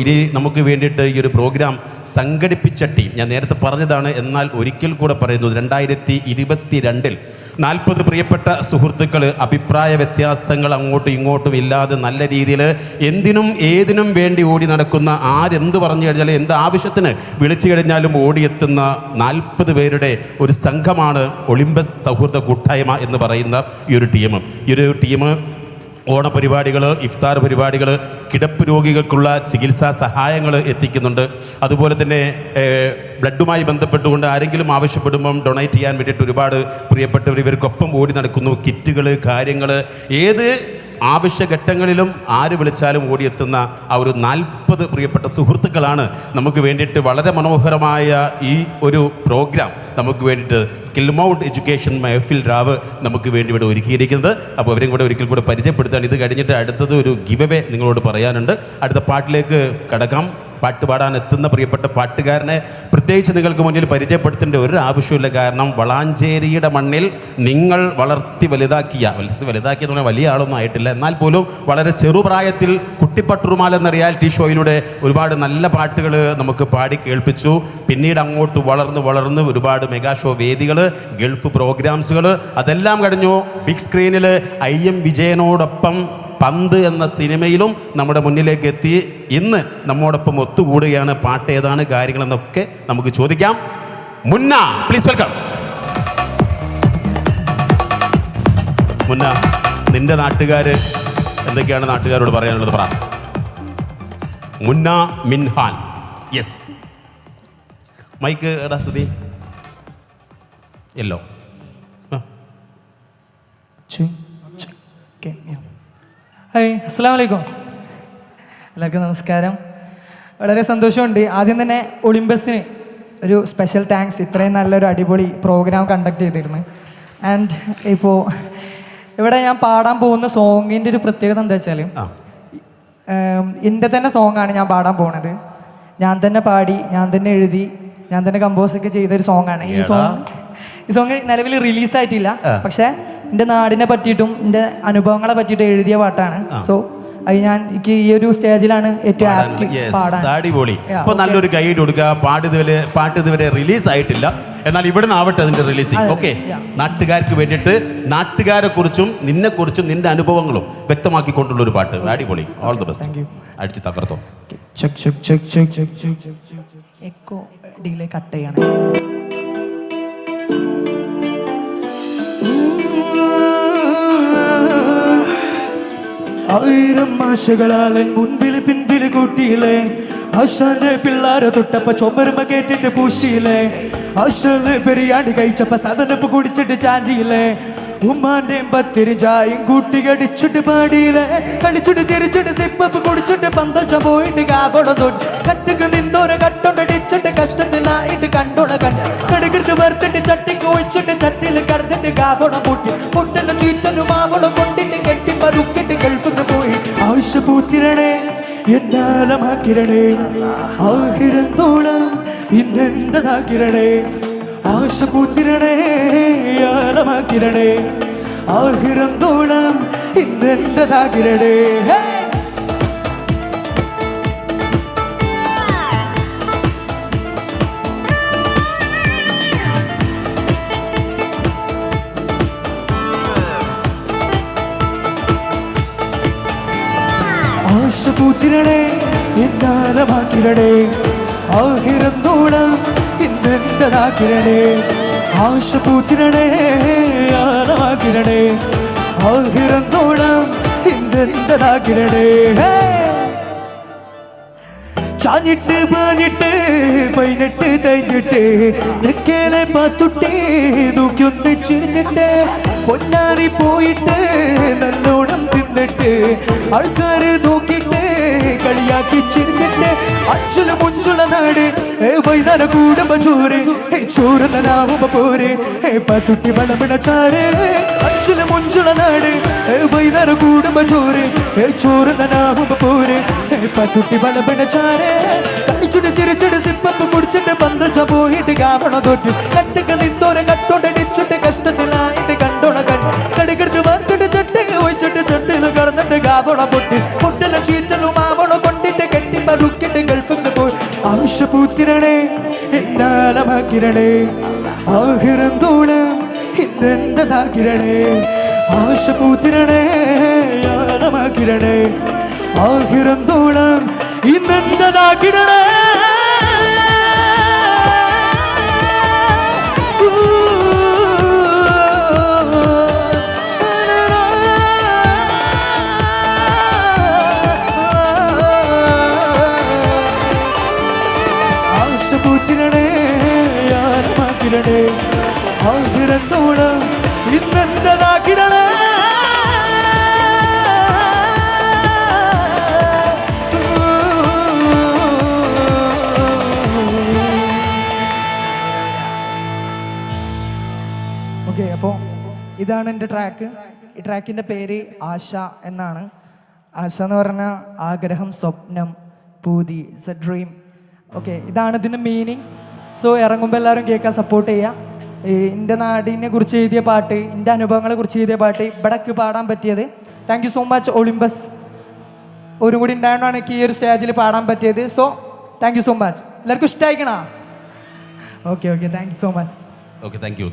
ഇനി നമുക്ക് വേണ്ടിയിട്ട് ഈ ഒരു പ്രോഗ്രാം സംഘടിപ്പിച്ച ടീം ഞാൻ നേരത്തെ പറഞ്ഞതാണ്, എന്നാൽ ഒരിക്കൽ കൂടെ പറയുന്നു. 2022 40 പ്രിയപ്പെട്ട സുഹൃത്തുക്കൾ അഭിപ്രായ വ്യത്യാസങ്ങൾ അങ്ങോട്ടും ഇങ്ങോട്ടും ഇല്ലാതെ നല്ല രീതിയിൽ എന്തിനും ഏതിനും വേണ്ടി ഓടി നടക്കുന്ന, ആരെന്ത് പറഞ്ഞു കഴിഞ്ഞാൽ എന്ത് ആവശ്യത്തിന് വിളിച്ചു കഴിഞ്ഞാലും ഓടിയെത്തുന്ന 40 പേരുടെ ഒരു സംഘമാണ് ഒളിമ്പസ് സൗഹൃദ കൂട്ടായ്മ എന്ന് പറയുന്ന ഈ ഒരു ടീം ഓണപരിപാടികൾ, ഇഫ്താർ പരിപാടികൾ, കിടപ്പ് രോഗികൾക്കുള്ള ചികിത്സാ സഹായങ്ങൾ എത്തിക്കുന്നുണ്ട്. അതുപോലെ തന്നെ ബ്ലഡുമായി ബന്ധപ്പെട്ടുകൊണ്ട് ആരെങ്കിലും ആവശ്യപ്പെടുമ്പം ഡൊണേറ്റ് ചെയ്യാൻ വേണ്ടിയിട്ട് ഒരുപാട് പ്രിയപ്പെട്ടവർ ഇവർക്കൊപ്പം ഓടി നടക്കുന്നു. കിറ്റുകൾ, കാര്യങ്ങൾ, ഏത് ആവശ്യഘട്ടങ്ങളിലും ആര് വിളിച്ചാലും ഓടിയെത്തുന്ന ആ ഒരു 40 പ്രിയപ്പെട്ട സുഹൃത്തുക്കളാണ് നമുക്ക് വേണ്ടിയിട്ട് വളരെ മനോഹരമായ ഈ ഒരു പ്രോഗ്രാം നമുക്ക് വേണ്ടിയിട്ട് സ്കിൽ മൗണ്ട് എഡ്യൂക്കേഷൻ മെഹഫിൽ രാവ് നമുക്ക് വേണ്ടി ഇവിടെ ഒരുക്കിയിരിക്കുന്നത്. അപ്പോൾ അവരെയും കൂടെ ഒരിക്കൽ കൂടെ പരിചയപ്പെടുത്താൻ. ഇത് കഴിഞ്ഞിട്ട് അടുത്തത് ഒരു ഗിവ് അവേ നിങ്ങളോട് പറയാനുണ്ട്. അടുത്ത പാട്ടിലേക്ക് കടക്കാം. പാട്ട് പാടാൻ എത്തുന്ന പ്രിയപ്പെട്ട പാട്ടുകാരനെ പ്രത്യേകിച്ച് നിങ്ങൾക്ക് മുന്നിൽ പരിചയപ്പെടുത്തേണ്ട ഒരു ആവശ്യമില്ല. കാരണം വളാഞ്ചേരിയുടെ മണ്ണിൽ നിങ്ങൾ വളർത്തി വലുതാക്കിയെന്ന് പറഞ്ഞാൽ വലിയ ആളൊന്നും ആയിട്ടില്ല, എന്നാൽ പോലും വളരെ ചെറുപ്രായത്തിൽ കുട്ടിപ്പട്ടുറുമാൽ എന്ന റിയാലിറ്റി ഷോയിലൂടെ ഒരുപാട് നല്ല പാട്ടുകൾ നമുക്ക് പാടി കേൾപ്പിച്ചു. പിന്നീട് അങ്ങോട്ട് വളർന്ന് ഒരുപാട് മെഗാ ഷോ വേദികൾ, ഗൾഫ് പ്രോഗ്രാംസുകൾ, അതെല്ലാം കഴിഞ്ഞു ബിഗ് സ്ക്രീനിൽ IM വിജയനോടൊപ്പം പന്ത് എന്ന സിനിമയിലും നമ്മുടെ മുന്നിലേക്ക് എത്തി. ഇന്ന് നമ്മോടൊപ്പം ഒത്തുകൂടുകയാണ്. പാട്ട് ഏതാണ്, കാര്യങ്ങളെന്നൊക്കെ നമുക്ക് ചോദിക്കാം. മുന്ന, പ്ലീസ് വെൽക്കം. മുന്ന, നിന്റെ നാട്ടുകാർ എന്തൊക്കെയാണ് നാട്ടുകാരോട് പറയാനുള്ളത്? പറ. മുന്ന മിൻഹാൻ. യെസ്, മൈക്ക് എടാ സ്തുതി. യെല്ലോ. ഹായ്, അസ്സലാമു അലൈക്കും. എല്ലാവർക്കും നമസ്കാരം. വളരെ സന്തോഷമുണ്ട്. ആദ്യം തന്നെ ഒളിമ്പസിന് ഒരു സ്പെഷ്യൽ താങ്ക്സ്, ഇത്രയും നല്ലൊരു അടിപൊളി പ്രോഗ്രാം കണ്ടക്ട് ചെയ്തിരുന്നു. ആൻഡ് ഇപ്പോൾ ഇവിടെ ഞാൻ പാടാൻ പോകുന്ന സോങ്ങിൻ്റെ ഒരു പ്രത്യേകത എന്താ വെച്ചാൽ, എൻ്റെ തന്നെ സോങ്ങാണ് ഞാൻ പാടാൻ പോകുന്നത്. ഞാൻ തന്നെ പാടി, ഞാൻ തന്നെ എഴുതി, ഞാൻ തന്നെ കമ്പോസൊക്കെ ചെയ്തൊരു സോങ്ങാണ് ഈ സോങ് നിലവിൽ റിലീസായിട്ടില്ല, പക്ഷേ എൻ്റെ നാടിനെ പറ്റിയിട്ടും എൻ്റെ അനുഭവങ്ങളെ പറ്റിയിട്ടും എഴുതിയ പാട്ടാണ്. സോ അത് എനിക്ക് ഈ ഒരു സ്റ്റേജിലാണ് ഏറ്റവും ആപ്റ്റ് പാടാൻ. അടിപൊളി. അപ്പോൾ നല്ലൊരു ഗൈഡ് കൊടുക്കുക. പാട്ട് ഇതുവരെ റിലീസ് ആയിട്ടില്ല, എന്നാൽ ഇവിടെ നിന്ന് ആവട്ടെ അതിൻ്റെ റിലീസിങ്. ഓക്കെ, നാട്ടുകാർക്ക് വേണ്ടിയിട്ട് നാട്ടുകാരെ കുറിച്ചും നിന്നെക്കുറിച്ചും നിന്റെ അനുഭവങ്ങളും വ്യക്തമാക്കിക്കൊണ്ടുള്ള ഒരു പാട്ട്. അടിപൊളി. All the best. അടിച്ച് തകർത്തോ. എക്കോ ഡിലേ കട്ട് ചെയ്യണം. ആയിരം ആശകളാലൻ മുൻപിൽ പിൻപിൽ കൂട്ടിയില്ലേ, ആശാന്റെ പിള്ളാരെ തൊട്ടപ്പ ചൊമ്പരുമ കേട്ടിട്ട് പൂശിയില്ലേ, ആശാന് ബിരിയാണി കഴിച്ചപ്പ സദനപ്പ് കുടിച്ചിട്ട് ചാന്തിയില്ലേ, ഉമ്മാന്റെയും പത്തിരി ചായും കൂട്ടിക്കടിച്ചിട്ട് പാടിയില്ലേ, കളിച്ചിട്ട് ചിരിച്ചിട്ട് സിപ്പപ്പ് കുടിച്ചിട്ട് പന്തച്ച പോയിട്ട് കാവട തൊട്ട് കട്ടുക്ക് നിന്നോരെ കട്ടൊണ്ടടിച്ചിട്ട് കഷ്ടത്തിലായിട്ട് കണ്ടോണ കടുകിട്ട് വറുത്തിട്ട് ചട്ടിക്ക് ഒഴിച്ചിട്ട് ചട്ടിയിൽ കടന്നിട്ട് കാവട പൊട്ടി പൊട്ടലും ചീറ്റലും മാവളം കൊണ്ടിട്ട് കെട്ടി പറുക്കിട്ട് ഗൾഫിന്ന് പോയി. ആവശ്യപൂത്തിരണേ എന്നാലമാക്കിരണേ, ആഹിരന്തോളം ഇന്നെന്റതാക്കിരണേ, ആശപൂത്തിരണേ ആലമാക്കിരണേ, ആഹിരന്തോളം ഇന്നെന്റതാക്കിരണേ. ആശപൂത്തിരണേ എന്നാലമാക്കിരണേ, ആഹിരന്തോളം ഇന്നെന്റതാക്കിരണേ, ആശപൂത്തിരണേ ആലമാക്കിരണേ, ആഹിരന്തോളം ഇന്നെന്റതാക്കിരണേ. ചാഞ്ഞിട്ട് പാഞ്ഞിട്ട് 18 തൈഞ്ഞിട്ട് തെക്കേലെ പാത്തുട്ടി തൂക്കിയൊന്ന് ചിരിച്ചിട്ട് പൊന്നാറി പോയിട്ട് നല്ലോണം തിന്നിട്ട് ആൾക്കാര് നോക്കിയിട്ട് കളിയാക്കി ചിരിച്ചിട്ട് അഞ്ചുല മുഞ്ചുള്ള നാട് വൈകുന്നേരം കൂടുമ്പോ ചോറ് ചോറ് തനാവുമ്പോ പോര് പാത്തുട്ടി വളമിട ചാറ്. അഞ്ചുല മുഞ്ചുള്ള നാട് വൈകുന്നേരം കൂടുമ്പോ ചോറ് ചോറ് തനാവുമ്പോ പോര് പാത്തുട്ടി വളമിട ചാറ്. കളിച്ചിട്ട് ചിരിച്ചിട്ട് സിപ്പപ്പ് കുടിച്ചിട്ട് പന്തച്ച പോയിട്ട് കാവണ തൊട്ട് കട്ടൊക്കെ നിന്നോരെ കട്ടോണ്ടടിച്ചിട്ട് കഷ്ടത്തിലായിട്ട് കണ്ടോണ കടുക്കെടുത്ത് വറുത്തിട്ട് ചട്ടി ഒഴിച്ചിട്ട് ചട്ടിയിൽ കടന്നിട്ട് കാവണ പൊട്ടി പൊട്ടല ചീറ്റലും മാവണ കൊണ്ടിട്ട് കെട്ടി പറക്കട്ടെ ഗൾഫിന്ന് പോയി ആവശ്യപൂത്തിരണേ എന്നാലമാക്കിരണേ ആഹിറന്തോണം ഇന്നെന്റെതാക്കിരണേ ആവശ്യപൂത്തിരണേ ആലമാക്കിരണേ ആഹിറന്തോണം ഇന്നെന്റെതാക്കിരണേ ആശപൂത്തിരണേ ആലമാക്കിരണേ ആഹിറന്തോണം ഇന്നെന്റെതാക്കിരണേ ഓക്കെ, അപ്പോൾ ഇതാണ് എൻ്റെ ട്രാക്ക്. ഈ ട്രാക്കിൻ്റെ പേര് ആശ എന്നാണ്. ആശ എന്ന് പറഞ്ഞാൽ ആഗ്രഹം, സ്വപ്നം, പൂതി, ഇറ്റ്സ് എ ഡ്രീം. ഓക്കെ, ഇതാണ് ഇതിൻ്റെ മീനിങ്. സോ ഇറങ്ങുമ്പോൾ എല്ലാവരും കേൾക്കാൻ സപ്പോർട്ട് ചെയ്യുക. എൻ്റെ നാടിനെ കുറിച്ച് എഴുതിയ പാട്ട്, എൻ്റെ അനുഭവങ്ങളെ കുറിച്ച് എഴുതിയ പാട്ട് ഇവിടേക്ക് പാടാൻ പറ്റിയത്. Thank you so much Olympus. ഒരു കൂടി ഉണ്ടായതുകൊണ്ടാണ് എനിക്ക് ഈ ഒരു സ്റ്റേജിൽ പാടാൻ പറ്റിയത്. So thank you so much. എല്ലാവർക്കും ഇഷ്ടമായിക്കണോ? Okay, thank you so much. Okay, thank U.